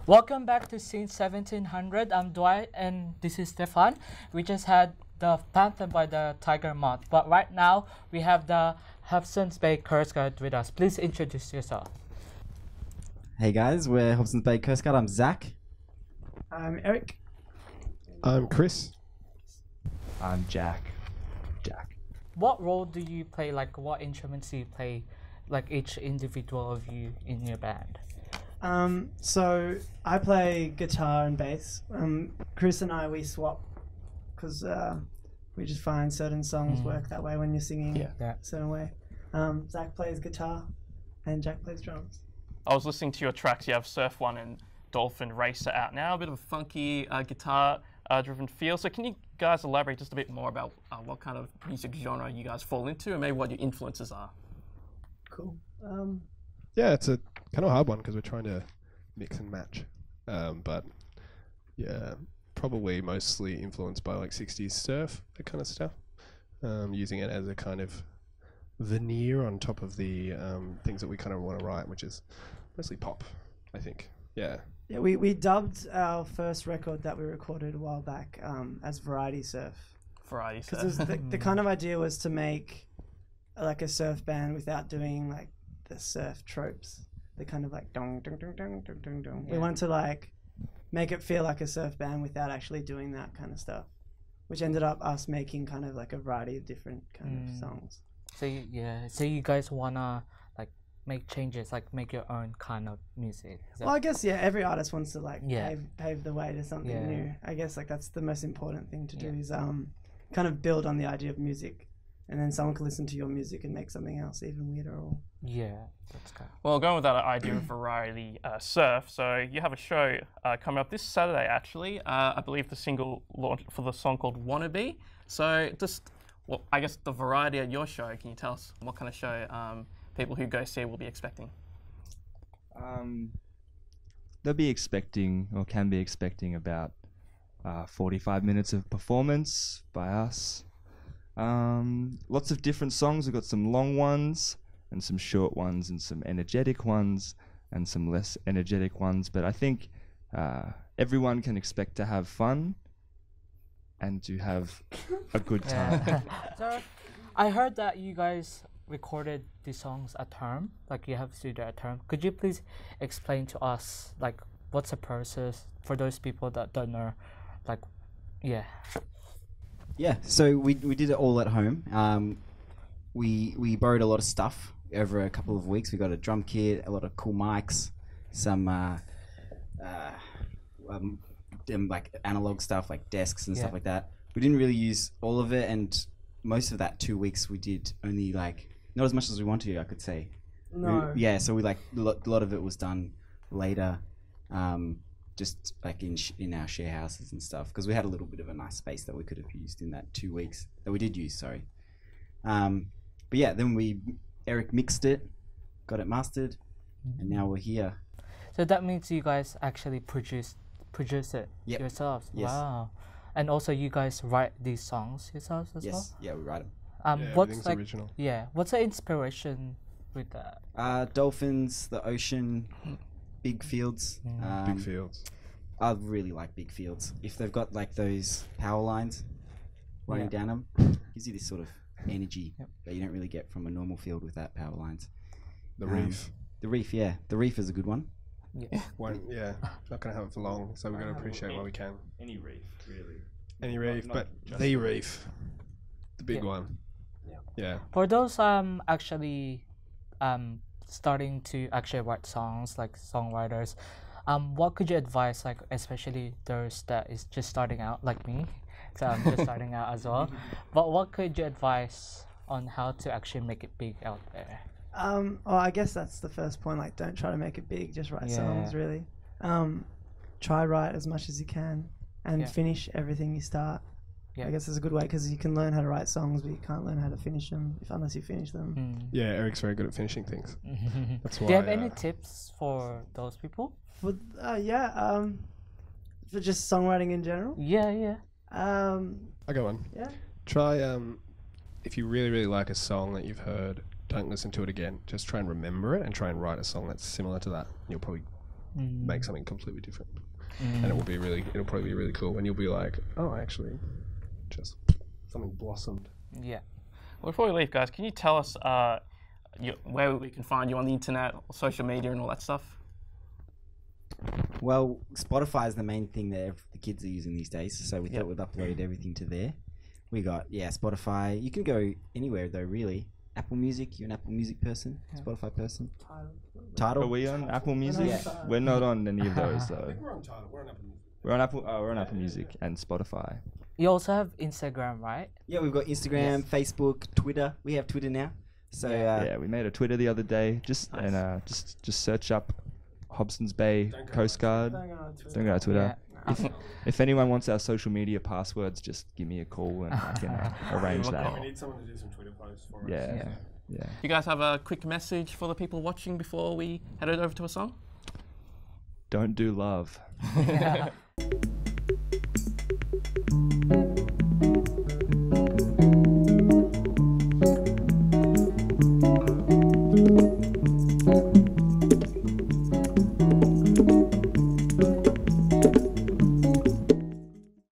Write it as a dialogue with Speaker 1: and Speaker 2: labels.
Speaker 1: Welcome back to SYN 1700. I'm Dwight and this is Stefan. We just had the Panther by the Tiger Moth, but right now we have the Hobsons Bay Coast Guard with us. Please introduce yourself.
Speaker 2: Hey guys, we're Hobsons Bay Coast Guard. I'm Zach.
Speaker 3: I'm Eric.
Speaker 4: I'm Chris.
Speaker 5: I'm Jack.
Speaker 1: What role do you play, like what instruments do you play, like each individual of you in your band?
Speaker 3: So I play guitar and bass. Chris and I, we swap because we just find certain songs work that way when you're singing a certain way. Zach plays guitar and Jack plays drums.
Speaker 6: I was listening to your tracks. You have Surf One and Dolphin Racer out now. A bit of a funky guitar driven feel. So can you guys elaborate just a bit more about what kind of music genre you guys fall into and maybe what your influences are?
Speaker 3: Cool.
Speaker 4: Yeah, it's a kind of hard one because we're trying to mix and match. But yeah, probably mostly influenced by like 60s surf, that kind of stuff. Using it as a kind of veneer on top of the things that we kind of want to write, which is mostly pop, I think. Yeah.
Speaker 3: Yeah, we dubbed our first record that we recorded a while back as Variety Surf.
Speaker 6: Variety surf.
Speaker 3: Because the kind of idea was to make like a surf band without doing like the surf tropes. The kind of like dong dong dong dong dong dong dong. We wanted to like make it feel like a surf band without actually doing that kind of stuff, which ended up us making kind of like a variety of different kind of songs.
Speaker 1: So so you guys wanna like make changes, like make your own kind of music.
Speaker 3: Well, I guess every artist wants to like pave the way to something new. I guess like that's the most important thing to do is kind of build on the idea of music, and then someone can listen to your music and make something else even weirder. Or
Speaker 1: that's kind of...
Speaker 6: Well, going with that idea of variety surf, so you have a show coming up this Saturday actually. I believe the single launch for the song called Wannabe. So just, well, I guess the variety at your show, can you tell us what kind of show people who go see will be expecting?
Speaker 5: They'll be expecting, or can be expecting, about 45 minutes of performance by us. Lots of different songs. We've got some long ones and some short ones and some energetic ones and some less energetic ones. But I think everyone can expect to have fun and to have a good time.
Speaker 1: So I heard that you guys recorded these songs at term, like you have studio at term. Could you please explain to us like what's the process for those people that don't know, like
Speaker 2: So we did it all at home. We borrowed a lot of stuff over a couple of weeks. We got a drum kit, a lot of cool mics, some like analog stuff like desks and stuff like that. We didn't really use all of it, and most of that 2 weeks we did only like not as much as we wanted to, I could say.
Speaker 3: no,
Speaker 2: So we like a lot of it was done later, just like in our share houses and stuff, because we had a little bit of a nice space that we could have used in that 2 weeks that we did use. Sorry, but yeah, then Eric mixed it, got it mastered, and now we're here.
Speaker 1: So that means you guys actually produce it yourselves.
Speaker 2: Yes.
Speaker 1: Wow. And also you guys write these songs yourselves as well?
Speaker 2: Yeah, we write them.
Speaker 1: What's like
Speaker 4: original.
Speaker 1: what's the inspiration with that?
Speaker 2: Dolphins, the ocean, big fields.
Speaker 4: Big fields.
Speaker 2: I really like big fields. If they've got like those power lines running down them, gives you this sort of energy that you don't really get from a normal field without power lines.
Speaker 4: The reef.
Speaker 2: The reef, the reef is a good one.
Speaker 4: Not going to have it for long, so we're going to appreciate what we can.
Speaker 5: Any reef, really.
Speaker 4: Any reef, but the reef. The big one. Yeah.
Speaker 1: For those actually starting to actually write songs, like songwriters, what could you advise, like especially those that is just starting out like me? So I'm just starting out as well. But what could you advise on how to actually make it big out there?
Speaker 3: I guess that's the first point. Like, don't try to make it big. Just write songs, really. Try write as much as you can, and finish everything you start. I guess it's a good way because you can learn how to write songs, but you can't learn how to finish them unless you finish them.
Speaker 4: Yeah, Eric's very good at finishing things. That's why.
Speaker 1: Do you have any tips for those people?
Speaker 3: For just songwriting in general.
Speaker 4: I go on.
Speaker 3: Yeah.
Speaker 4: Try if you really, really like a song that you've heard, don't listen to it again. Just try and remember it and try and write a song that's similar to that. You'll probably make something completely different. And it'll probably be really cool. And you'll be like, oh, actually, just something blossomed.
Speaker 1: Yeah.
Speaker 6: Well, before we leave, guys, can you tell us where we can find you on the internet, social media, and all that stuff?
Speaker 2: Well, Spotify is the main thing that the kids are using these days, so we thought we'd upload everything to there. We got, Spotify. You can go anywhere, though, really. Apple Music, you're an Apple Music person? Spotify person? Tidal?
Speaker 5: Are we on Apple Music? We're not on any of those, though.
Speaker 4: We're on Tidal. We're on Apple Music.
Speaker 5: We're on Apple Music and Spotify.
Speaker 1: You also have Instagram, right?
Speaker 2: Yeah, we've got Instagram, Facebook, Twitter. We have Twitter now. So
Speaker 5: Yeah, we made a Twitter the other day. Just search up Hobsons Bay Coast Guard. Don't go to Twitter.
Speaker 1: Yeah.
Speaker 5: If anyone wants our social media passwords, just give me a call and I can arrange that.
Speaker 4: We need someone to do some Twitter posts for us.
Speaker 5: Yeah.
Speaker 6: You guys have a quick message for the people watching before we head over to a song?
Speaker 5: Don't do love.